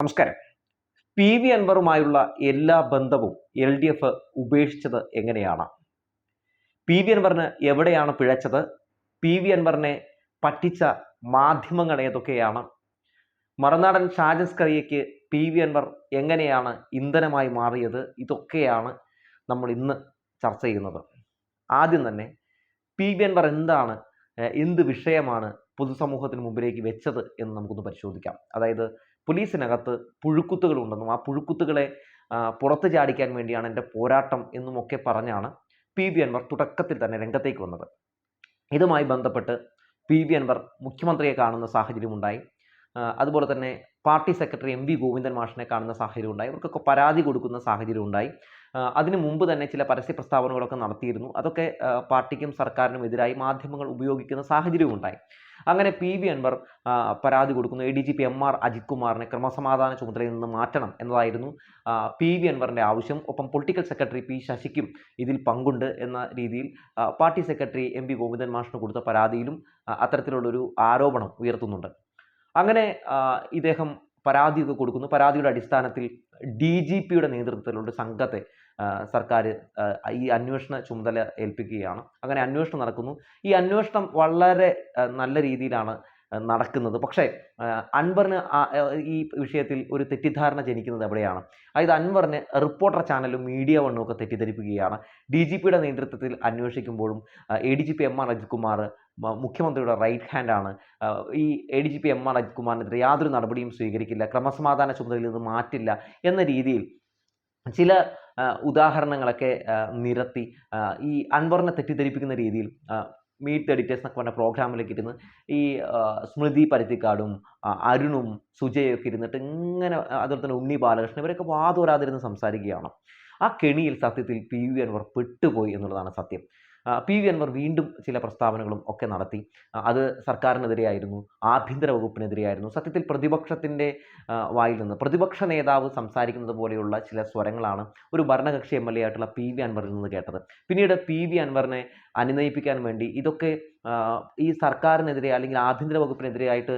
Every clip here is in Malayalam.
നമസ്കാരം. പി വി അൻവറുമായുള്ള എല്ലാ ബന്ധവും എൽ ഡി എഫ് ഉപേക്ഷിച്ചത് എങ്ങനെയാണ്? പി വി അൻവറിന് എവിടെയാണ് പിഴച്ചത്? പി വി അൻവറിനെ പറ്റിച്ച മാധ്യമങ്ങൾ ഏതൊക്കെയാണ്? മറുനാടൻ ഷാജസ്കറിയയ്ക്ക് പി വി അൻവർ എങ്ങനെയാണ് ഇന്ധനമായി മാറിയത്? ഇതൊക്കെയാണ് നമ്മൾ ഇന്ന് ചർച്ച ചെയ്യുന്നത്. ആദ്യം തന്നെ പി വി അൻവർ എന്ത് വിഷയമാണ് പൊതുസമൂഹത്തിന് മുമ്പിലേക്ക് വെച്ചത് എന്ന് നമുക്കൊന്ന് പരിശോധിക്കാം. അതായത് പോലീസിനകത്ത് പുഴുക്കുത്തുകളുണ്ടെന്നും ആ പുഴുക്കുത്തുകളെ പുറത്തു ചാടിക്കാൻ വേണ്ടിയാണ് എൻ്റെ പോരാട്ടം എന്നുമൊക്കെ പറഞ്ഞാണ് പി വി അൻവർ തുടക്കത്തിൽ തന്നെ രംഗത്തേക്ക് വന്നത്. ഇതുമായി ബന്ധപ്പെട്ട് പി വി അൻവർ മുഖ്യമന്ത്രിയെ കാണുന്ന സാഹചര്യമുണ്ടായി. അതുപോലെ തന്നെ party secretary M V Govindan മാഷിനെ കാണുന്ന സാഹചര്യം ഉണ്ടായി. അവർക്കൊക്കെ പരാതി കൊടുക്കുന്ന സാഹചര്യം ഉണ്ടായി. അതിനു മുമ്പ് തന്നെ ചില പരസ്യ പ്രസ്താവനകളൊക്കെ നടത്തിയിരുന്നു. അതൊക്കെ പാർട്ടിക്കും സർക്കാരിനും എതിരായി മാധ്യമങ്ങൾ ഉപയോഗിക്കുന്ന സാഹചര്യവും ഉണ്ടായി. അങ്ങനെ പി വി അൻവർ പരാതി കൊടുക്കുന്നു. A D G P M R Ajith കുമാറിനെ ക്രമസമാധാന ചുമതലയിൽ നിന്ന് മാറ്റണം എന്നതായിരുന്നു പി വി അൻവറിൻ്റെ ആവശ്യം. ഒപ്പം പൊളിറ്റിക്കൽ സെക്രട്ടറി പി ശശിക്കും ഇതിൽ പങ്കുണ്ട് എന്ന രീതിയിൽ party secretary M V Govindan മാഷിന് കൊടുത്ത പരാതിയിലും അത്തരത്തിലുള്ളൊരു ആരോപണം ഉയർത്തുന്നുണ്ട്. അങ്ങനെ ഇദ്ദേഹം പരാതിയൊക്കെ കൊടുക്കുന്നു. പരാതിയുടെ അടിസ്ഥാനത്തിൽ ഡി ജി പിയുടെ നേതൃത്വത്തിലുള്ള സംഘത്തെ സർക്കാർ ഈ അന്വേഷണ ചുമതല ഏൽപ്പിക്കുകയാണ്. അങ്ങനെ അന്വേഷണം നടക്കുന്നു. ഈ അന്വേഷണം വളരെ നല്ല രീതിയിലാണ് നടക്കുന്നത്. പക്ഷേ അൻവറിന് ഈ വിഷയത്തിൽ ഒരു തെറ്റിദ്ധാരണ ജനിക്കുന്നത് എവിടെയാണ്? അതായത് അൻവറിന് റിപ്പോർട്ടർ ചാനലും മീഡിയ വണ്ണും ഒക്കെ തെറ്റിദ്ധരിപ്പിക്കുകയാണ്. ഡി ജി പിയുടെ നേതൃത്വത്തിൽ അന്വേഷിക്കുമ്പോഴും A D G P M R Ajith Kumar മുഖ്യമന്ത്രിയുടെ റൈറ്റ് ഹാൻഡാണ്. ഈ A D G P M R Ajith കുമാറിനെതിരെ യാതൊരു നടപടിയും സ്വീകരിക്കില്ല, ക്രമസമാധാന ചുമതലയിൽ നിന്ന് മാറ്റില്ല എന്ന രീതിയിൽ ചില ഉദാഹരണങ്ങളൊക്കെ നിരത്തി ഈ അൻവറിനെ തെറ്റിദ്ധരിപ്പിക്കുന്ന രീതിയിൽ മീറ്റ് ദ എഡിറ്റേഴ്സ് എന്നൊക്കെ പറഞ്ഞ പ്രോഗ്രാമിലേക്ക് ഇരുന്ന് ഈ സ്മൃതി പരുത്തിക്കാടും അരുണും സുജയൊക്കെ ഇരുന്നിട്ട് ഇങ്ങനെ, അതുപോലെ തന്നെ ഉണ്ണി ബാലകൃഷ്ണൻ, ഇവരൊക്കെ വാതോരാതിരുന്ന് സംസാരിക്കുകയാണ്. ആ കെണിയിൽ സത്യത്തിൽ പി വി അൻവർ പെട്ടുപോയി എന്നുള്ളതാണ് സത്യം. പി വി അൻവർ വീണ്ടും ചില പ്രസ്താവനകളും ഒക്കെ നടത്തി. അത് സർക്കാരിനെതിരെയായിരുന്നു, ആഭ്യന്തര വകുപ്പിനെതിരെയായിരുന്നു. സത്യത്തിൽ പ്രതിപക്ഷത്തിൻ്റെ വായിൽ നിന്ന് പ്രതിപക്ഷ നേതാവ് സംസാരിക്കുന്നത് പോലെയുള്ള ചില സ്വരങ്ങളാണ് ഒരു ഭരണകക്ഷി എം എൽ എ ആയിട്ടുള്ള പി വി അൻവറിൽ നിന്ന് കേട്ടത്. പിന്നീട് പി വി അൻവറിനെ അനുനയിപ്പിക്കാൻ വേണ്ടി ഇതൊക്കെ ഈ സർക്കാരിനെതിരെ അല്ലെങ്കിൽ ആഭ്യന്തര വകുപ്പിനെതിരെയായിട്ട്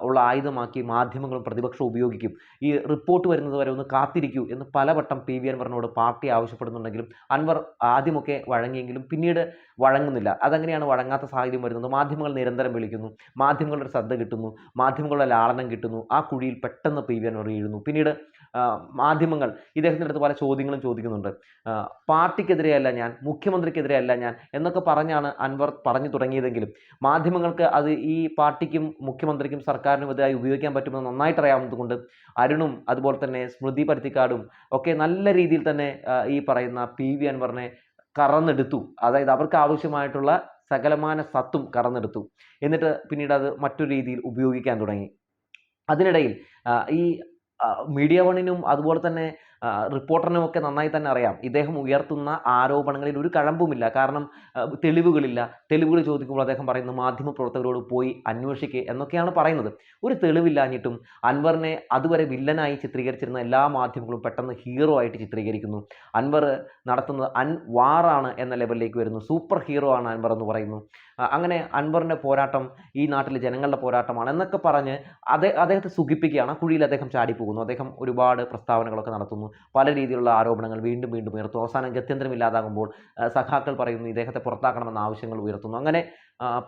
ഉള്ള ആയുധമാക്കി മാധ്യമങ്ങളും പ്രതിപക്ഷവും ഉപയോഗിക്കും. ഈ റിപ്പോർട്ട് വരുന്നത് വരെ ഒന്ന് കാത്തിരിക്കൂ എന്ന് പലവട്ടം പി വി അൻവറിനോട് പാർട്ടി ആവശ്യപ്പെടുന്നുണ്ടെങ്കിലും അൻവർ ആദ്യമൊക്കെ വഴങ്ങിയെങ്കിലും പിന്നീട് വഴങ്ങുന്നില്ല. അതെങ്ങനെയാണ് വഴങ്ങാത്ത സാഹചര്യം വരുന്നത്? മാധ്യമങ്ങൾ നിരന്തരം വിളിക്കുന്നു, മാധ്യമങ്ങളുടെ ശ്രദ്ധ കിട്ടുന്നു, മാധ്യമങ്ങളുടെ ലാളനം കിട്ടുന്നു. ആ കുഴിയിൽ പെട്ടെന്ന് പി വി അൻവർ വീഴുന്നു. പിന്നീട് മാധ്യമങ്ങൾ ഇദ്ദേഹത്തിൻ്റെ അടുത്ത് പല ചോദ്യങ്ങളും ചോദിക്കുന്നുണ്ട്. പാർട്ടിക്കെതിരെയല്ല ഞാൻ, മുഖ്യമന്ത്രിക്കെതിരെയല്ല ഞാൻ എന്നൊക്കെ പറഞ്ഞാണ് അൻവർ പറഞ്ഞു തുടങ്ങിയതെങ്കിലും മാധ്യമങ്ങൾക്ക് അത് ഈ പാർട്ടിക്കും മുഖ്യമന്ത്രിക്കും സർക്കാരിനും എതിരായി ഉപയോഗിക്കാൻ പറ്റുമെന്ന് നന്നായിട്ട് അറിയാവുന്നതുകൊണ്ട് അരുണും അതുപോലെ തന്നെ സ്മൃതി പരുത്തിക്കാടും ഒക്കെ നല്ല രീതിയിൽ തന്നെ ഈ പറയുന്ന പി വി അൻവറിനെ കറന്നെടുത്തു. അതായത് അവർക്ക് ആവശ്യമായിട്ടുള്ള സകലമാന സത്തും കറന്നെടുത്തു. എന്നിട്ട് പിന്നീട് അത് മറ്റൊരു രീതിയിൽ ഉപയോഗിക്കാൻ തുടങ്ങി. അതിനിടയിൽ ഈ മീഡിയ വണ്ണിനും അതുപോലെ തന്നെ റിപ്പോർട്ടറിനും ഒക്കെ നന്നായി തന്നെ അറിയാം ഇദ്ദേഹം ഉയർത്തുന്ന ആരോപണങ്ങളിൽ ഒരു കഴമ്പുമില്ല. കാരണം തെളിവുകളില്ല. തെളിവുകൾ ചോദിക്കുമ്പോൾ അദ്ദേഹം പറയുന്നു മാധ്യമപ്രവർത്തകരോട് പോയി അന്വേഷിക്കുക എന്നൊക്കെയാണ് പറയുന്നത്. ഒരു തെളിവില്ലാഞ്ഞിട്ടും അൻവറിനെ അതുവരെ വില്ലനായി ചിത്രീകരിച്ചിരുന്ന എല്ലാ മാധ്യമങ്ങളും പെട്ടെന്ന് ഹീറോ ആയിട്ട് ചിത്രീകരിക്കുന്നു. അൻവർ നടത്തുന്നത് വാറാണ് എന്ന ലെവലിലേക്ക് വരുന്നു. സൂപ്പർ ഹീറോ ആണ് അൻവർ എന്ന് പറയുന്നു. അങ്ങനെ അൻവറിൻ്റെ പോരാട്ടം ഈ നാട്ടിലെ ജനങ്ങളുടെ പോരാട്ടമാണ് എന്നൊക്കെ പറഞ്ഞ് അദ്ദേഹത്തെ സുഖിപ്പിക്കുകയാണ്. ആ കുഴിയിൽ അദ്ദേഹം ചാടിപ്പോകുന്നു. അദ്ദേഹം ഒരുപാട് പ്രസ്താവനകളൊക്കെ നടത്തുന്നു. പല രീതിയിലുള്ള ആരോപണങ്ങൾ വീണ്ടും വീണ്ടും ഉയർത്തുന്നു. അവസാനം ഗത്യന്തരമില്ലാതാകുമ്പോൾ സഖാക്കൾ പറയുന്നു ഇദ്ദേഹത്തെ പുറത്താക്കണമെന്ന ആവശ്യങ്ങൾ ഉയർത്തുന്നു. അങ്ങനെ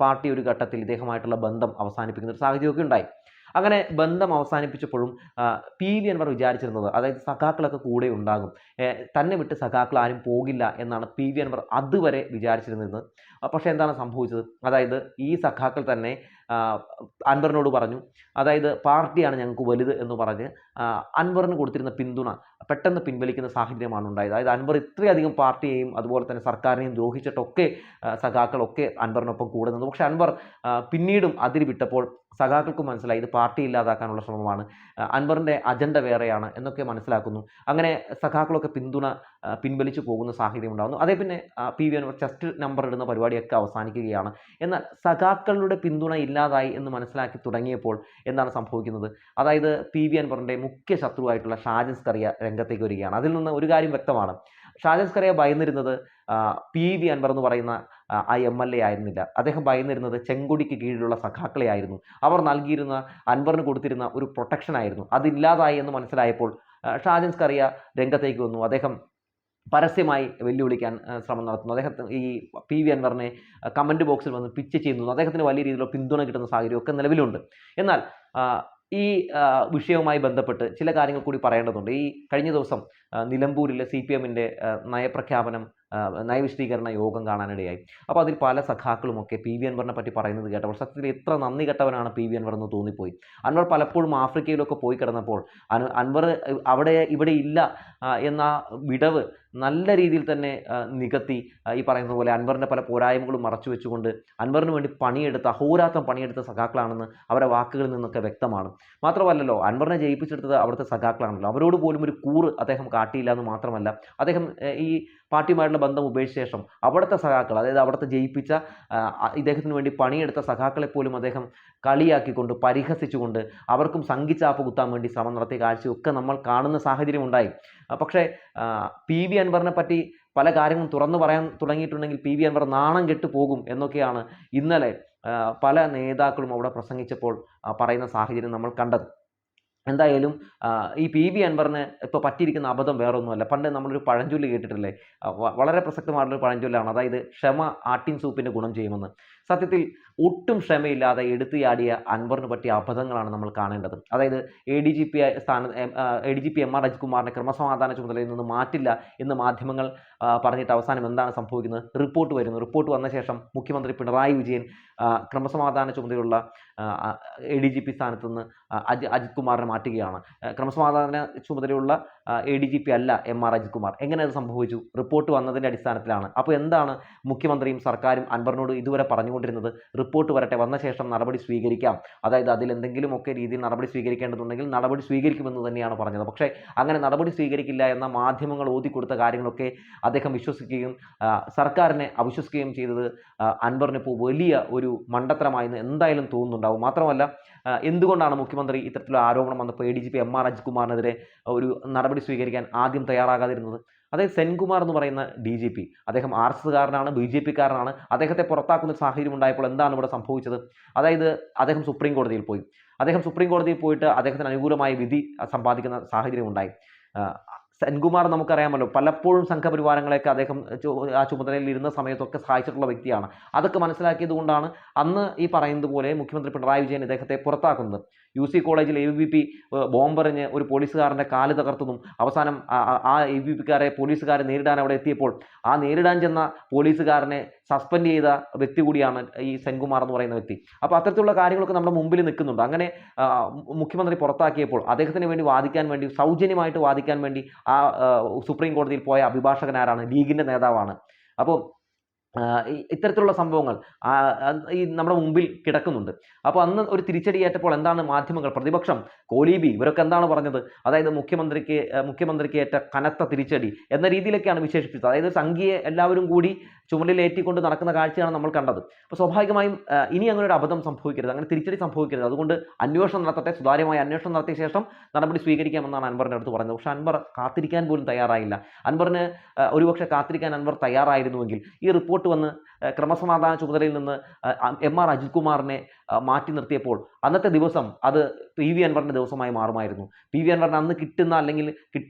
പാർട്ടി ഒരു ഘട്ടത്തിൽ ഇദ്ദേഹമായിട്ടുള്ള ബന്ധം അവസാനിപ്പിക്കുന്ന ഒരു സാഹചര്യമൊക്കെ ഉണ്ടായി. അങ്ങനെ ബന്ധം അവസാനിപ്പിച്ചപ്പോഴും പി വി അൻവർ വിചാരിച്ചിരുന്നത്, അതായത് സഖാക്കളൊക്കെ കൂടെ ഉണ്ടാകും, തന്നെ വിട്ട് സഖാക്കൾ ആരും പോകില്ല എന്നാണ് പി വി അൻവർ അതുവരെ വിചാരിച്ചിരുന്നത്. പക്ഷേ എന്താണ് സംഭവിച്ചത്? അതായത് ഈ സഖാക്കൾ തന്നെ അൻവറിനോട് പറഞ്ഞു, അതായത് പാർട്ടിയാണ് ഞങ്ങൾക്ക് വലുത് എന്ന് പറഞ്ഞ് അൻവറിന് കൊടുത്തിരുന്ന പിന്തുണ പെട്ടെന്ന് പിൻവലിക്കുന്ന സാഹചര്യമാണ് ഉണ്ടായത്. അതായത് അൻവർ ഇത്രയധികം പാർട്ടിയെയും അതുപോലെ തന്നെ സർക്കാരിനെയും ദ്രോഹിച്ചിട്ടൊക്കെ സഖാക്കളൊക്കെ അൻവറിനൊപ്പം കൂടെ നിന്നു. പക്ഷേ അൻവർ പിന്നീടും അതിൽ വിട്ടപ്പോൾ സഖാക്കൾക്ക് മനസ്സിലായി ഇത് പാർട്ടി ഇല്ലാതാക്കാനുള്ള ശ്രമമാണ്, അൻവറിൻ്റെ അജണ്ട വേറെയാണ് എന്നൊക്കെ മനസ്സിലാക്കുന്നു. അങ്ങനെ സഖാക്കളൊക്കെ പിന്തുണ പിൻവലിച്ചു പോകുന്ന സാഹചര്യം ഉണ്ടാകുന്നു. അതേ പിന്നെ P V Anvar chest number ഇടുന്ന പരിപാടിയൊക്കെ അവസാനിക്കുകയാണ്. എന്നാൽ സഖാക്കളുടെ പിന്തുണ ഇല്ലാതായി എന്ന് മനസ്സിലാക്കി തുടങ്ങിയപ്പോൾ എന്താണ് സംഭവിക്കുന്നത്? അതായത് പി വി അൻവറിൻ്റെ മുഖ്യ ശത്രുവായിട്ടുള്ള ഷാജസ്കറിയ രംഗത്തേക്ക് വരികയാണ്. അതിൽ നിന്ന് ഒരു കാര്യം വ്യക്തമാണ്, ഷാജസ്കറിയ ഭയന്നിരുന്നത് പി വി അൻവർ എന്ന് പറയുന്ന ആ MLA ആയിരുന്നില്ല. അദ്ദേഹം ഭയന്നിരുന്നത് ചെങ്കൊടിക്ക് കീഴിലുള്ള സഖാക്കളെ ആയിരുന്നു. അവർ നൽകിയിരുന്ന അൻവറിന് കൊടുത്തിരുന്ന ഒരു പ്രൊട്ടക്ഷൻ ആയിരുന്നു. അതില്ലാതായി എന്ന് മനസ്സിലായപ്പോൾ ഷാജൻ സ്കറിയ രംഗത്തേക്ക് വന്നു. അദ്ദേഹം പരസ്യമായി വെല്ലുവിളിക്കാൻ ശ്രമം നടത്തുന്നു. അദ്ദേഹത്തിന് ഈ PV അൻവറിനെ കമൻറ്റ് ബോക്സിൽ വന്ന് പിച്ച് ചെയ്യുന്നു. അദ്ദേഹത്തിന് വലിയ രീതിയിലുള്ള പിന്തുണ കിട്ടുന്ന സാഹചര്യമൊക്കെ നിലവിലുണ്ട്. എന്നാൽ ഈ വിഷയവുമായി ബന്ധപ്പെട്ട് ചില കാര്യങ്ങൾ കൂടി പറയേണ്ടതുണ്ട്. ഈ കഴിഞ്ഞ ദിവസം നിലമ്പൂരിലെ CPMൻ്റെ നയപ്രഖ്യാപനം നയവിശദീകരണ യോഗം കാണാനിടയായി. അപ്പോൾ അതിൽ പല സഖാക്കളുമൊക്കെ PV അൻവറിനെ പറ്റി പറയുന്നത് കേട്ടപ്പോൾ സത്യത്തിൽ എത്ര നന്ദി കെട്ടവനാണ് PV അൻവർ എന്ന് തോന്നിപ്പോയി. അൻവർ പലപ്പോഴും ആഫ്രിക്കയിലൊക്കെ പോയി കിടന്നപ്പോൾ അൻവർ അവിടെ ഇവിടെ ഇല്ല എന്ന വിടവ് നല്ല രീതിയിൽ തന്നെ നികത്തി ഈ പറയുന്ന പോലെ അൻവറിൻ്റെ പല പോരായ്മകളും മറച്ചു വെച്ചുകൊണ്ട് അൻവറിന് വേണ്ടി പണിയെടുത്ത അഹോരാത്രം പണിയെടുത്ത സഖാക്കളാണെന്ന് അവരുടെ വാക്കുകളിൽ നിന്നൊക്കെ വ്യക്തമാണ്. മാത്രമല്ലല്ലോ അൻവറിനെ ജയിപ്പിച്ചെടുത്തത് അവിടുത്തെ സഖാക്കളാണല്ലോ. അവരോട് പോലും ഒരു കൂറ് അദ്ദേഹം കാട്ടിയില്ല എന്ന് മാത്രമല്ല, അദ്ദേഹം ഈ പാർട്ടിയുമായിട്ടുള്ള ബന്ധം ഉപേക്ഷിച്ച ശേഷം അവിടുത്തെ സഖാക്കൾ, അതായത് അവിടുത്തെ ജയിപ്പിച്ച ഇദ്ദേഹത്തിന് വേണ്ടി പണിയെടുത്ത സഖാക്കളെ പോലും അദ്ദേഹം കളിയാക്കിക്കൊണ്ട് പരിഹസിച്ചുകൊണ്ട് അവർക്കും സംഘിച്ചാപ്പ് കുത്താൻ വേണ്ടി ശ്രമം നടത്തിയ കാഴ്ചയൊക്കെ നമ്മൾ കാണുന്ന സാഹചര്യം ഉണ്ടായി. പക്ഷേ PV അൻവറിനെ പറ്റി പല കാര്യങ്ങളും തുറന്നു പറയാൻ തുടങ്ങിയിട്ടുണ്ടെങ്കിൽ PV അൻവർ നാണം കെട്ടു പോകും എന്നൊക്കെയാണ് ഇന്നലെ പല നേതാക്കളും അവിടെ പ്രസംഗിച്ചപ്പോൾ പറയുന്ന സാഹചര്യം നമ്മൾ കണ്ടത്. എന്തായാലും ഈ PV അൻവറിന് ഇപ്പോൾ പറ്റിയിരിക്കുന്ന അബദ്ധം വേറൊന്നുമല്ല. പണ്ട് നമ്മളൊരു പഴഞ്ചൊല്ല് കേട്ടിട്ടില്ലേ? വളരെ പ്രസക്തമായിട്ടുള്ളൊരു പഴഞ്ചൊല്ലാണ്. അതായത് ക്ഷമ ആട്ടിൻ സൂപ്പിൻ്റെ ഗുണം ചെയ്യുമെന്ന്. സത്യത്തിൽ ഒട്ടും ക്ഷമയില്ലാതെ എടുത്തുചാടിയ അൻവറിന് പറ്റിയ അബദ്ധങ്ങളാണ് നമ്മൾ കാണേണ്ടത്. അതായത് ADGP MR അജിത്കുമാറിനെ ക്രമസമാധാന ചുമതലയിൽ നിന്ന് മാറ്റില്ല എന്ന് മാധ്യമങ്ങൾ പറഞ്ഞിട്ട് അവസാനം എന്താണ് സംഭവിക്കുന്നത്? റിപ്പോർട്ട് വരുന്നു. റിപ്പോർട്ട് വന്ന ശേഷം മുഖ്യമന്ത്രി പിണറായി വിജയൻ ക്രമസമാധാന ചുമതലയുള്ള ADGP സ്ഥാനത്ത് നിന്ന് അജിത് കുമാറിനെ മാറ്റുകയാണ്. ക്രമസമാധാന ചുമതലയുള്ള ADGP അല്ല MR അജിത് കുമാർ. എങ്ങനെ അത് സംഭവിച്ചു? റിപ്പോർട്ട് വന്നതിൻ്റെ അടിസ്ഥാനത്തിലാണ്. അപ്പോൾ എന്താണ് മുഖ്യമന്ത്രിയും സർക്കാരും അൻവറിനോട് ഇതുവരെ പറഞ്ഞുകൊണ്ടിരുന്നത്? റിപ്പോർട്ട് വരട്ടെ, വന്ന ശേഷം നടപടി സ്വീകരിക്കാം. അതായത് അതിലെന്തെങ്കിലുമൊക്കെ രീതിയിൽ നടപടി സ്വീകരിക്കേണ്ടതുണ്ടെങ്കിൽ നടപടി സ്വീകരിക്കുമെന്ന് തന്നെയാണ് പറഞ്ഞത്. പക്ഷേ അങ്ങനെ നടപടി സ്വീകരിക്കില്ല എന്ന മാധ്യമങ്ങൾ ഓതിക്കൊടുത്ത കാര്യങ്ങളൊക്കെ അദ്ദേഹം വിശ്വസിക്കുകയും സർക്കാരിനെ അവിശ്വസിക്കുകയും ചെയ്തത് അൻവറിനിപ്പോൾ വലിയ ഒരു മണ്ടത്തരമായെന്ന് എന്തായാലും തോന്നുന്നുണ്ടാവും. മാത്രമല്ല, എന്തുകൊണ്ടാണ് മുഖ്യമന്ത്രി ഇത്തരത്തിലുള്ള ആരോപണം വന്നപ്പോൾ ADGP MR അജിത് കുമാറിനെതിരെ ഒരു നടപടി സ്വീകരിക്കാൻ ആദ്യം തയ്യാറാകാതിരുന്നത്? അതായത് സെൻകുമാർ എന്ന് പറയുന്ന DGP, അദ്ദേഹം RSSകാരനാണ്, BJPക്കാരനാണ്. അദ്ദേഹത്തെ പുറത്താക്കുന്ന സാഹചര്യം ഉണ്ടായപ്പോൾ എന്താണ് ഇവിടെ സംഭവിച്ചത്? അതായത് അദ്ദേഹം സുപ്രീം കോടതിയിൽ പോയി. അദ്ദേഹം സുപ്രീം കോടതിയിൽ പോയിട്ട് അദ്ദേഹത്തിന് അനുകൂലമായ വിധി സമ്പാദിക്കുന്ന സാഹചര്യം ഉണ്ടായി. സെൻകുമാർ നമുക്കറിയാമല്ലോ, പലപ്പോഴും സംഘപരിവാരങ്ങളെയൊക്കെ അദ്ദേഹം ആ ചുമതലയിൽ ഇരുന്ന സമയത്തൊക്കെ സഹായിച്ചിട്ടുള്ള വ്യക്തിയാണ്. അതൊക്കെ മനസ്സിലാക്കിയത് കൊണ്ടാണ് അന്ന് ഈ പറയുന്നത് പോലെ മുഖ്യമന്ത്രി പിണറായി വിജയൻ ഇദ്ദേഹത്തെ പുറത്താക്കുന്നത്. UC കോളേജിൽ AVP ബോംബെറിഞ്ഞ് ഒരു പോലീസുകാരൻ്റെ കാല് തകർത്തതും അവസാനം ആ AVPക്കാരെ പോലീസുകാരെ നേരിടാൻ അവിടെ എത്തിയപ്പോൾ ആ നേരിടാൻ ചെന്ന പോലീസുകാരനെ സസ്പെൻഡ് ചെയ്ത വ്യക്തി കൂടിയാണ് ഈ സെൻകുമാർ എന്ന് പറയുന്ന വ്യക്തി. അപ്പോൾ അത്തരത്തിലുള്ള കാര്യങ്ങളൊക്കെ നമ്മുടെ മുമ്പിൽ നിൽക്കുന്നുണ്ട്. അങ്ങനെ മുഖ്യമന്ത്രി പുറത്താക്കിയപ്പോൾ അദ്ദേഹത്തിന് വേണ്ടി വാദിക്കാൻ വേണ്ടി, സൗജന്യമായിട്ട് വാദിക്കാൻ വേണ്ടി ആ സുപ്രീം കോടതിയിൽ പോയ അഭിഭാഷകനാരാണ്? ലീഗിൻ്റെ നേതാവാണ്. അപ്പോൾ ഇത്തരത്തിലുള്ള സംഭവങ്ങൾ ഈ നമ്മുടെ മുമ്പിൽ കിടക്കുന്നുണ്ട്. അപ്പോൾ അന്ന് ഒരു തിരിച്ചടിയേറ്റപ്പോൾ എന്താണ് മാധ്യമങ്ങൾ, പ്രതിപക്ഷം, കോലീബി ഇവരൊക്കെ എന്താണ് പറഞ്ഞത്? അതായത് മുഖ്യമന്ത്രിക്ക് ഏറ്റ കനത്ത തിരിച്ചടി എന്ന രീതിയിലൊക്കെയാണ് വിശേഷിപ്പിച്ചത്. അതായത് സംഘിയെ എല്ലാവരും കൂടി ചുമലിലേറ്റിക്കൊണ്ട് നടക്കുന്ന കാഴ്ചയാണ് നമ്മൾ കണ്ടത്. അപ്പോൾ സ്വാഭാവികമായും ഇനി അങ്ങനെ ഒരു അബദ്ധം സംഭവിക്കരുത്, അങ്ങനെ തിരിച്ചടി സംഭവിക്കരുത്. അതുകൊണ്ട് അന്വേഷണം നടത്തട്ടെ, സുതാര്യമായ അന്വേഷണം നടത്തിയ ശേഷം നടപടി സ്വീകരിക്കാമെന്നാണ് അൻവറിൻ്റെ അടുത്ത് പറഞ്ഞത്. പക്ഷേ അൻവർ കാത്തിരിക്കാൻ പോലും തയ്യാറായില്ല. അൻവറിന് ഒരുപക്ഷെ കാത്തിരിക്കാൻ അൻവർ തയ്യാറായിരുന്നുവെങ്കിൽ ഈ റിപ്പോർട്ട് വന്ന് ക്രമസമാധാന ചുമതലയിൽ നിന്ന് MR അജിത് കുമാറിനെ മാറ്റി നിർത്തിയപ്പോൾ അന്നത്തെ ദിവസം അത് PV അൻവറിൻ്റെ ദിവസമായി മാറുമായിരുന്നു. PV അൻവറിന് അന്ന് കിട്ടുന്ന, അല്ലെങ്കിൽ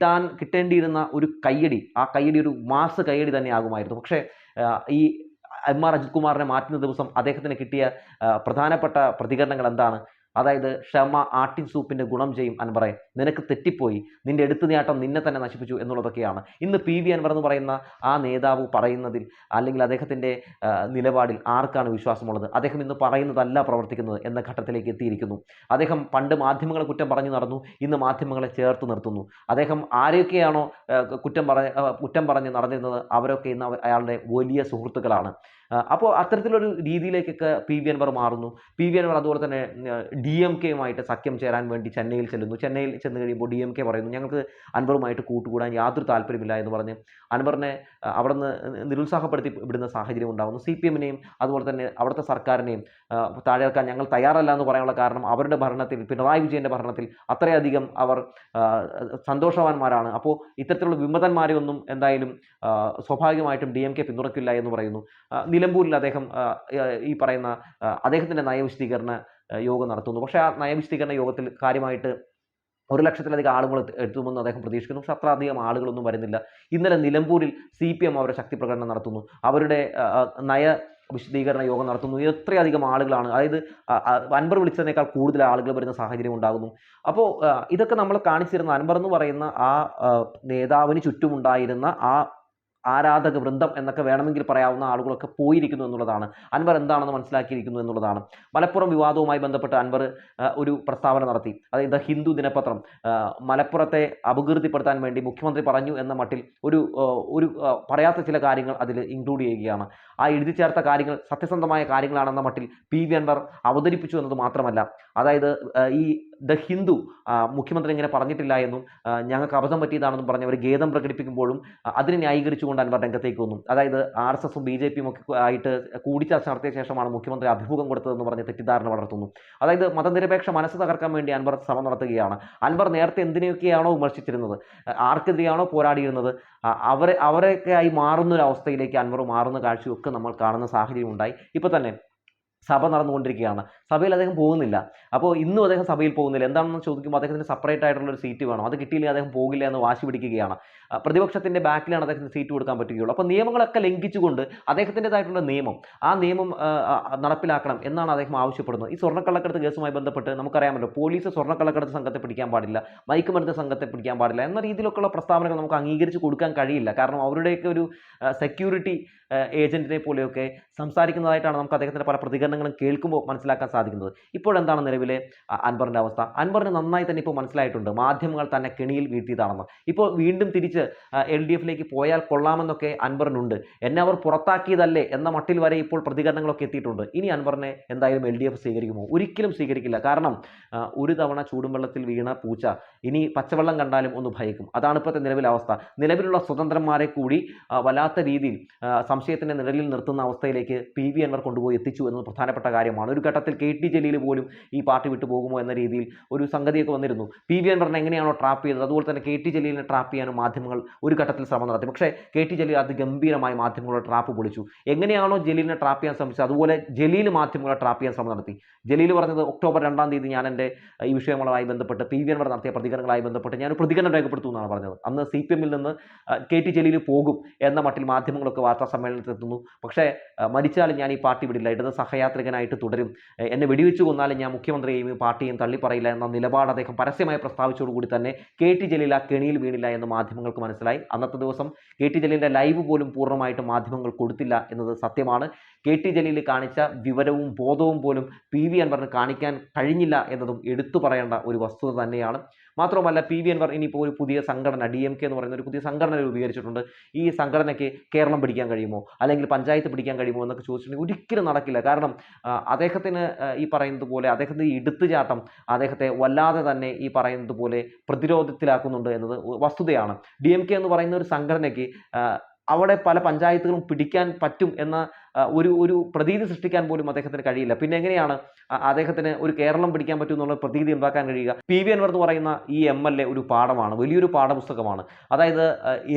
കിട്ടേണ്ടിയിരുന്ന ഒരു കയ്യടി, ആ കയ്യടി ഒരു മാസ് കയ്യടി തന്നെ ആകുമായിരുന്നു. പക്ഷേ ഈ MR അജിത് കുമാറിനെ മാറ്റുന്ന ദിവസം അദ്ദേഹത്തിന് കിട്ടിയ പ്രധാനപ്പെട്ട പ്രതികരണങ്ങൾ എന്താണ്? അതായത് ക്ഷമ ആട്ടിൻ സൂപ്പിൻ്റെ ഗുണം ചെയ്യും അൻവറെ, നിനക്ക് തെറ്റിപ്പോയി, നിന്റെ എടുത്തുനേട്ടം നിന്നെ തന്നെ നശിപ്പിച്ചു എന്നുള്ളതൊക്കെയാണ് ഇന്ന് PV അൻവർ എന്ന് പറയുന്ന ആ നേതാവ് പറയുന്നതിൽ, അല്ലെങ്കിൽ അദ്ദേഹത്തിൻ്റെ നിലപാടിൽ ആർക്കാണ് വിശ്വാസമുള്ളത്? അദ്ദേഹം ഇന്ന് പറയുന്നതല്ല പ്രവർത്തിക്കുന്നത് എന്ന ഘട്ടത്തിലേക്ക് എത്തിയിരിക്കുന്നു. അദ്ദേഹം പണ്ട് മാധ്യമങ്ങളെ കുറ്റം പറഞ്ഞു നടന്നു, ഇന്ന് മാധ്യമങ്ങളെ ചേർത്ത് നിർത്തുന്നു. അദ്ദേഹം ആരെയൊക്കെയാണോ കുറ്റം പറഞ്ഞ് നടന്നിരുന്നത് അവരൊക്കെ ഇന്ന് അയാളുടെ വലിയ സുഹൃത്തുക്കളാണ്. അപ്പോൾ അത്തരത്തിലൊരു രീതിയിലേക്കൊക്കെ PV അൻവർ മാറുന്നു. PV അൻവർ അതുപോലെ തന്നെ DMK-യുമായിട്ട് സഖ്യം ചേരാൻ വേണ്ടി ചെന്നൈയിൽ ചെല്ലുന്നു. ചെന്നൈയിൽ ചെന്ന് കഴിയുമ്പോൾ DMK പറയുന്നു, ഞങ്ങൾക്ക് അൻവറുമായിട്ട് കൂട്ടുകൂടാൻ യാതൊരു താല്പര്യമില്ല എന്ന് പറഞ്ഞ് അൻവറിനെ അവിടെ നിന്ന് നിരുത്സാഹപ്പെടുത്തി വിടുന്ന സാഹചര്യം ഉണ്ടാകുന്നു. CPM-നെയും അതുപോലെ തന്നെ അവിടുത്തെ സർക്കാരിനെയും താഴെയിറക്കാൻ ഞങ്ങൾ തയ്യാറല്ല എന്ന് പറയാനുള്ള കാരണം അവരുടെ ഭരണത്തിൽ, പിണറായി വിജയൻ്റെ ഭരണത്തിൽ അത്രയധികം അവർ സന്തോഷവാന്മാരാണ്. അപ്പോൾ ഇത്തരത്തിലുള്ള വിമതന്മാരെ ഒന്നും എന്തായാലും സ്വാഭാവികമായിട്ടും DMK പിന്തുണയ്ക്കില്ല എന്ന് പറയുന്നു. നിലമ്പൂരിൽ അദ്ദേഹം ഈ പറയുന്ന അദ്ദേഹത്തിൻ്റെ നയവിശദീകരണ യോഗം നടത്തുന്നു. പക്ഷേ ആ നയവിശദീകരണ യോഗത്തിൽ കാര്യമായിട്ട് 1,00,000-ലധികം ആളുകൾ എത്തുമെന്ന് അദ്ദേഹം പ്രതീക്ഷിക്കുന്നു. പക്ഷെ അത്ര അധികം ആളുകളൊന്നും വരുന്നില്ല. ഇന്നലെ നിലമ്പൂരിൽ CPM അവരുടെ ശക്തി പ്രകടനം നടത്തുന്നു. അവരുടെ നയ വിശദീകരണ യോഗം നടത്തുന്നു. എത്രയധികം ആളുകളാണ്, അതായത് അൻവർ വിളിച്ചതിനേക്കാൾ കൂടുതൽ ആളുകൾ വരുന്ന സാഹചര്യം ഉണ്ടാകുന്നു. അപ്പോൾ ഇതൊക്കെ നമ്മൾ കാണിച്ചിരുന്ന അൻവർ എന്ന് പറയുന്ന ആ നേതാവിന് ചുറ്റുമുണ്ടായിരുന്ന ആ ആരാധക വൃന്ദം എന്നൊക്കെ വേണമെങ്കിൽ പറയാവുന്ന ആളുകളൊക്കെ പോയിരിക്കുന്നു എന്നുള്ളതാണ്. അൻവർ എന്താണെന്ന് മനസ്സിലാക്കിയിരിക്കുന്നു എന്നുള്ളതാണ്. മലപ്പുറം വിവാദവുമായി ബന്ധപ്പെട്ട് അൻവർ ഒരു പ്രസ്താവന നടത്തി. അതായത് ഹിന്ദു ദിനപത്രം മലപ്പുറത്തെ അപകീർത്തിപ്പെടുത്താൻ വേണ്ടി മുഖ്യമന്ത്രി പറഞ്ഞു എന്ന മട്ടിൽ ഒരു പറയാത്ത ചില കാര്യങ്ങൾ അതിൽ ഇൻക്ലൂഡ് ചെയ്യുകയാണ്. ആ എഴുതി ചേർത്ത കാര്യങ്ങൾ സത്യസന്ധമായ കാര്യങ്ങളാണെന്ന മട്ടിൽ PV അൻവർ അവതരിപ്പിച്ചു എന്നത് മാത്രമല്ല, അതായത് ഈ ദ ഹിന്ദു മുഖ്യമന്ത്രി ഇങ്ങനെ പറഞ്ഞിട്ടില്ല എന്നും ഞങ്ങൾക്ക് അബദ്ധം പറ്റിയതാണെന്നും പറഞ്ഞ് അവർ ഖേദം പ്രകടിപ്പിക്കുമ്പോഴും അതിനെ ന്യായീകരിച്ചുകൊണ്ട് അൻവർ രംഗത്തേക്ക് വന്നു. അതായത് RSSും BJPയും ഒക്കെ ആയിട്ട് കൂടിച്ചർച്ച നടത്തിയ ശേഷമാണ് മുഖ്യമന്ത്രി അഭിമുഖം കൊടുത്തതെന്ന് പറഞ്ഞ് തെറ്റിദ്ധാരണ വളർത്തുന്നു. അതായത് മതനിരപേക്ഷ മനസ്സ് തകർക്കാൻ വേണ്ടി അൻവർ ശ്രമം നടത്തുകയാണ്. അൻവർ നേരത്തെ എന്തിനെയൊക്കെയാണോ വിമർശിച്ചിരുന്നത്, ആർക്കെതിരെയാണോ പോരാടിയിരുന്നത്, അവരെയൊക്കെയായി മാറുന്ന ഒരു അവസ്ഥയിലേക്ക് അൻവർ മാറുന്ന കാഴ്ചയൊക്കെ നമ്മൾ കാണുന്ന സാഹചര്യം ഉണ്ടായി. ഇപ്പോൾ തന്നെ സഭ നടന്നുകൊണ്ടിരിക്കുകയാണ്. സഭയിൽ അദ്ദേഹം പോകുന്നില്ല. അപ്പോൾ ഇന്നും അദ്ദേഹം സഭയിൽ പോകുന്നില്ല. എന്താണെന്ന് ചോദിക്കുമ്പോൾ അദ്ദേഹത്തിന് സെപ്പറേറ്റ് ആയിട്ടുള്ള ഒരു സീറ്റ് വേണം, അത് കിട്ടിയില്ലെങ്കിൽ അദ്ദേഹം പോകില്ല എന്ന് വാശി പിടിക്കുകയാണ്. പ്രതിപക്ഷത്തിൻ്റെ ബാക്കിലാണ് അദ്ദേഹത്തിന് സീറ്റ് കൊടുക്കാൻ പറ്റുകയുള്ളൂ. അപ്പോൾ നിയമങ്ങളൊക്കെ ലംഘിച്ചുകൊണ്ട് അദ്ദേഹത്തിൻ്റെതായിട്ടുള്ള നിയമം, ആ നിയമം നടപ്പിലാക്കണം എന്നാണ് അദ്ദേഹം ആവശ്യപ്പെടുന്നത്. ഈ സ്വർണ്ണക്കള്ളക്കടത്ത് കേസുമായി ബന്ധപ്പെട്ട് നമുക്കറിയാമല്ലോ, പോലീസ് സ്വർണ്ണക്കള്ളക്കടത്ത് സംഘത്തെ പിടിക്കാൻ പാടില്ല, മയക്കുമരുന്ന് സംഘത്തെ പിടിക്കാൻ പാടില്ല എന്ന രീതിയിലൊക്കെയുള്ള പ്രസ്താവനകൾ നമുക്ക് അംഗീകരിച്ച് കൊടുക്കാൻ കഴിയില്ല. കാരണം അവരുടെയൊക്കെ ഒരു സെക്യൂരിറ്റി ഏജന്റിനെ പോലെയൊക്കെ സംസാരിക്കുന്നതായിട്ടാണ് നമുക്ക് അദ്ദേഹത്തിൻ്റെ പല പ്രതികരണങ്ങളും കേൾക്കുമ്പോൾ മനസ്സിലാക്കാൻ സാധിക്കുന്നത്. ഇപ്പോഴെന്താണ് നിലവിലെ അൻവറിൻ്റെ അവസ്ഥ? അൻവറിന് നന്നായി തന്നെ ഇപ്പോൾ മനസ്സിലായിട്ടുണ്ട് മാധ്യമങ്ങൾ തന്നെ കെണിയിൽ വീഴ്ത്തിയതാണെന്ന്. ഇപ്പോൾ വീണ്ടും തിരിച്ച് LDFിലേക്ക് പോയാൽ കൊള്ളാമെന്നൊക്കെ അൻവറിനുണ്ട്. എന്നെ അവർ പുറത്താക്കിയതല്ലേ എന്ന മട്ടിൽ വരെ ഇപ്പോൾ പ്രതികരണങ്ങളൊക്കെ എത്തിയിട്ടുണ്ട്. ഇനി അൻവറിനെ എന്തായാലും LDF സ്വീകരിക്കുമോ? ഒരിക്കലും സ്വീകരിക്കില്ല. കാരണം ഒരു തവണ ചൂടുവെള്ളത്തിൽ വീണ പൂച്ച ഇനി പച്ചവെള്ളം കണ്ടാലും ഒന്ന് ഭയക്കും. അതാണ് ഇപ്പോഴത്തെ നിലവിലെ അവസ്ഥ. നിലവിലുള്ള സ്വതന്ത്രന്മാരെ കൂടി വല്ലാത്ത രീതിയിൽ സംശയത്തിൻ്റെ നിഴലിൽ നിർത്തുന്ന അവസ്ഥയിലേക്ക് PV അൻവർ കൊണ്ടുപോയി എത്തിച്ചു എന്നത് പ്രധാനപ്പെട്ട കാര്യമാണ്. ഒരു ഘട്ടത്തിൽ KT ജലീൽ പോലും ഈ പാർട്ടി വിട്ടു പോകുമോ എന്ന രീതിയിൽ ഒരു സംഗതിയൊക്കെ വന്നിരുന്നു. PV അൻവറിനെ എങ്ങനെയാണോ ട്രാപ്പ് ചെയ്തത് അതുപോലെ തന്നെ KT ജലീലിനെ ട്രാപ്പ് ചെയ്യാനും മാധ്യമങ്ങൾ ഒരു ഘട്ടത്തിൽ ശ്രമം നടത്തി. പക്ഷേ KT ജലീൽ അത് ഗംഭീരമായി മാധ്യമങ്ങളുടെ ട്രാപ്പ് പൊളിച്ചു. എങ്ങനെയാണോ ജലീലിനെ ട്രാപ്പ് ചെയ്യാൻ ശ്രമിച്ചത് അതുപോലെ ജലീൽ മാധ്യമങ്ങളെ ട്രാപ്പ് ചെയ്യാൻ ശ്രമം നടത്തി. ജലീൽ പറഞ്ഞത് ഒക്ടോബർ 2-ാം തീയതി ഞാൻ എൻ്റെ ഈ വിഷയങ്ങളുമായി ബന്ധപ്പെട്ട് PV അൻവർ നടത്തിയ പ്രതികരണങ്ങളുമായി ബന്ധപ്പെട്ട് ഞാൻ പ്രതികരണം രേഖപ്പെടുത്തുമെന്നാണ് പറഞ്ഞത്. അന്ന് CPMൽ നിന്ന് KT ജലീൽ പോകും എന്ന മട്ടിൽ മാധ്യമങ്ങളൊക്കെ വാർത്താ സമ്മേളനത്തിലെത്തുന്നു. പക്ഷേ മരിച്ചാലും ഞാൻ ഈ പാർട്ടി വിടില്ല, ഇടത് സഹയാത്രികനായിട്ട് തുടരും, എന്നെ വെടിവെച്ച് കൊന്നാലും ഞാൻ മുഖ്യമന്ത്രിയെയും പാർട്ടിയും തള്ളിപ്പറയില്ല എന്ന നിലപാട് അദ്ദേഹം പരസ്യമായി പ്രസ്താവിച്ചതോടുകൂടി തന്നെ KT ജലീൽ ആ കെണിയിൽ വീണില്ല എന്ന് മാധ്യമങ്ങൾക്ക് മനസ്സിലായി. അന്നത്തെ ദിവസം KT ജലീലിൻ്റെ ലൈവ് പോലും പൂർണ്ണമായിട്ടും മാധ്യമങ്ങൾ കൊടുത്തില്ല എന്നത് സത്യമാണ്. KT ജലീൽ കാണിച്ച വിവരവും ബോധവും പോലും PV അൻവറിന് കാണിക്കാൻ കഴിഞ്ഞില്ല എന്നതും എടുത്തു പറയേണ്ട ഒരു വസ്തുത തന്നെയാണ്. മാത്രമല്ല PV അൻവർ ഇനിയിപ്പോൾ ഒരു പുതിയ സംഘടന DMK എന്ന് പറയുന്ന ഒരു പുതിയ സംഘടന രൂപീകരിച്ചിട്ടുണ്ട്. ഈ സംഘടനയ്ക്ക് കേരളം പിടിക്കാൻ കഴിയുമോ അല്ലെങ്കിൽ പഞ്ചായത്ത് പിടിക്കാൻ കഴിയുമോ എന്നൊക്കെ ചോദിച്ചിട്ടുണ്ടെങ്കിൽ ഒരിക്കലും നടക്കില്ല. കാരണം അദ്ദേഹത്തിന് ഈ പറയുന്നത് പോലെ അദ്ദേഹത്തിൻ്റെ ഈ എടുത്തുചാട്ടം അദ്ദേഹത്തെ വല്ലാതെ തന്നെ ഈ പറയുന്നത് പോലെ പ്രതിരോധത്തിലാക്കുന്നുണ്ട് എന്നത് വസ്തുതയാണ്. DMK എന്ന് പറയുന്ന ഒരു സംഘടനയ്ക്ക് അവിടെ പല പഞ്ചായത്തുകളും പിടിക്കാൻ പറ്റും എന്ന ഒരു പ്രതീതി സൃഷ്ടിക്കാൻ പോലും അദ്ദേഹത്തിന് കഴിയില്ല. പിന്നെ എങ്ങനെയാണ് അദ്ദേഹത്തിന് ഒരു കേരളം പിടിക്കാൻ പറ്റും എന്നുള്ള പ്രതീതി ഉണ്ടാക്കാൻ കഴിയുക? PV അൻവർ എന്ന് പറയുന്ന ഈ MLA ഒരു പാഠമാണ്, വലിയൊരു പാഠപുസ്തകമാണ്. അതായത്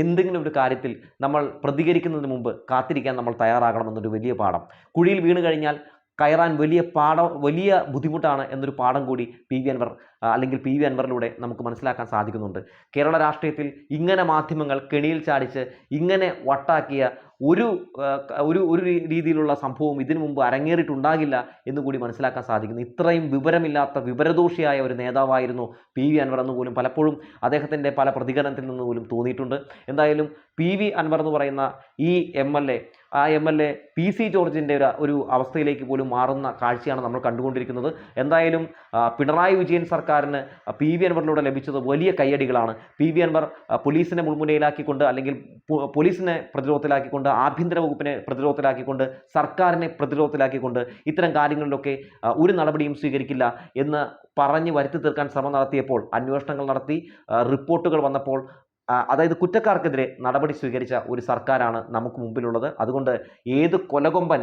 എന്തെങ്കിലും ഒരു കാര്യത്തിൽ നമ്മൾ പ്രതികരിക്കുന്നതിന് മുമ്പ് കാത്തിരിക്കാൻ നമ്മൾ തയ്യാറാകണമെന്നൊരു വലിയ പാഠം. കുഴിയിൽ വീണ് കഴിഞ്ഞാൽ കയറാൻ വലിയ ബുദ്ധിമുട്ടാണ് എന്നൊരു പാഠം കൂടി PV അൻവർ അല്ലെങ്കിൽ PV അൻവറിലൂടെ നമുക്ക് മനസ്സിലാക്കാൻ സാധിക്കുന്നുണ്ട്. കേരള രാഷ്ട്രീയത്തിൽ ഇങ്ങനെ മാധ്യമങ്ങൾ കെണിയിൽ ചാടിച്ച് ഇങ്ങനെ വട്ടാക്കിയ ഒരു രീതിയിലുള്ള സംഭവം ഇതിനു മുമ്പ് അരങ്ങേറിയിട്ടുണ്ടാകില്ല എന്നുകൂടി മനസ്സിലാക്കാൻ സാധിക്കുന്നു. ഇത്രയും വിവരമില്ലാത്ത വിവരദോഷിയായ ഒരു നേതാവായിരുന്നു PV അൻവർ എന്ന് പോലും പലപ്പോഴും അദ്ദേഹത്തിൻ്റെ പല പ്രതികരണത്തിൽ നിന്ന് പോലും തോന്നിയിട്ടുണ്ട്. എന്തായാലും PV അൻവർ എന്ന് പറയുന്ന ഈ MLA ആ MLA PC ജോർജിൻ്റെ ഒരു അവസ്ഥയിലേക്ക് പോലും മാറുന്ന കാഴ്ചയാണ് നമ്മൾ കണ്ടുകൊണ്ടിരിക്കുന്നത്. എന്തായാലും പിണറായി വിജയൻ സർക്കാരിന് PV അൻവറിലൂടെ ലഭിച്ചത് വലിയ കയ്യടികളാണ്. PV അൻവർ പോലീസിനെ മുൾമുനയിലാക്കിക്കൊണ്ട് അല്ലെങ്കിൽ പോലീസിനെ പ്രതിരോധത്തിലാക്കിക്കൊണ്ട് ആഭ്യന്തര വകുപ്പിനെ പ്രതിരോധത്തിലാക്കിക്കൊണ്ട് സർക്കാരിനെ പ്രതിരോധത്തിലാക്കിക്കൊണ്ട് ഇത്തരം കാര്യങ്ങളിലൊക്കെ ഒരു നടപടിയും സ്വീകരിക്കില്ല എന്ന് പറഞ്ഞ് വരുത്തി തീർക്കാൻ ശ്രമം നടത്തിയപ്പോൾ അന്വേഷണങ്ങൾ നടത്തി റിപ്പോർട്ടുകൾ വന്നപ്പോൾ അതായത് കുറ്റക്കാർക്കെതിരെ നടപടി സ്വീകരിച്ച ഒരു സർക്കാരാണ് നമുക്ക് മുമ്പിലുള്ളത്. അതുകൊണ്ട് ഏത് കൊലകൊമ്പൻ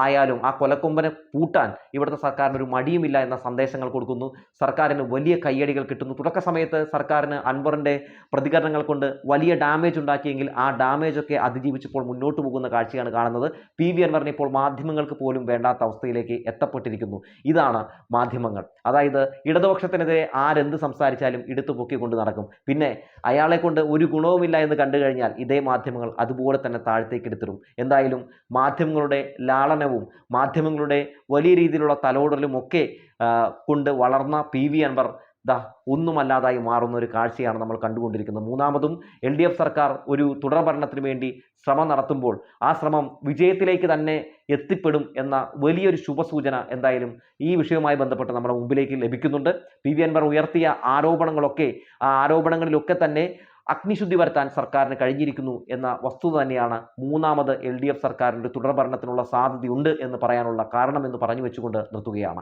ആയാലും ആ കൊലക്കൊമ്പനെ പൂട്ടാൻ ഇവിടുത്തെ സർക്കാരിന് ഒരു മടിയുമില്ല എന്ന സന്ദേശങ്ങൾ കൊടുക്കുന്നു. സർക്കാരിന് വലിയ കയ്യടികൾ കിട്ടുന്നു. തുടക്ക സമയത്ത് സർക്കാരിന് അൻവറിൻ്റെ പ്രതികരണങ്ങൾ കൊണ്ട് വലിയ ഡാമേജ് ഉണ്ടാക്കിയെങ്കിൽ ആ ഡാമേജൊക്കെ അതിജീവിച്ചപ്പോൾ മുന്നോട്ട് പോകുന്ന കാഴ്ചയാണ് കാണുന്നത്. PV അൻവറിനെ ഇപ്പോൾ മാധ്യമങ്ങൾക്ക് പോലും വേണ്ടാത്ത അവസ്ഥയിലേക്ക് എത്തപ്പെട്ടിരിക്കുന്നു. ഇതാണ് മാധ്യമങ്ങൾ. അതായത് ഇടതുപക്ഷത്തിനെതിരെ ആരെന്ത് സംസാരിച്ചാലും എടുത്തു പൊക്കിക്കൊണ്ട് നടക്കും. പിന്നെ അയാളെ കൊണ്ട് ഒരു ഗുണവുമില്ല എന്ന് കണ്ടു കഴിഞ്ഞാൽ ഇതേ മാധ്യമങ്ങൾ അതുപോലെ തന്നെ താഴത്തേക്ക് എടുത്തിടും. എന്തായാലും മാധ്യമങ്ങളുടെ ലാളനവും മാധ്യമങ്ങളുടെ വലിയ രീതിയിലുള്ള തലോടലും ഒക്കെ കൊണ്ട് വളർന്ന PV അൻവർ ഒന്നുമല്ലാതായി മാറുന്ന ഒരു കാഴ്ചയാണ് നമ്മൾ കണ്ടുകൊണ്ടിരിക്കുന്നത്. മൂന്നാമതും LDF സർക്കാർ ഒരു തുടർഭരണത്തിന് വേണ്ടി ശ്രമം നടത്തുമ്പോൾ ആ ശ്രമം വിജയത്തിലേക്ക് തന്നെ എത്തിപ്പെടും എന്ന വലിയൊരു ശുഭസൂചന എന്തായാലും ഈ വിഷയവുമായി ബന്ധപ്പെട്ട് നമ്മുടെ മുമ്പിലേക്ക് ലഭിക്കുന്നുണ്ട്. PV അൻവർ ഉയർത്തിയ ആരോപണങ്ങളൊക്കെ ആ ആരോപണങ്ങളിലൊക്കെ തന്നെ അഗ്നിശുദ്ധി വരുത്താൻ സർക്കാരിന് കഴിഞ്ഞിരിക്കുന്നു എന്ന വസ്തുത തന്നെയാണ് മൂന്നാമത് LDF സർക്കാരിൻ്റെ തുടർഭരണത്തിനുള്ള സാധ്യതയുണ്ട് എന്ന് പറയാനുള്ള കാരണമെന്ന് പറഞ്ഞു വെച്ചുകൊണ്ട് നിർത്തുകയാണ്.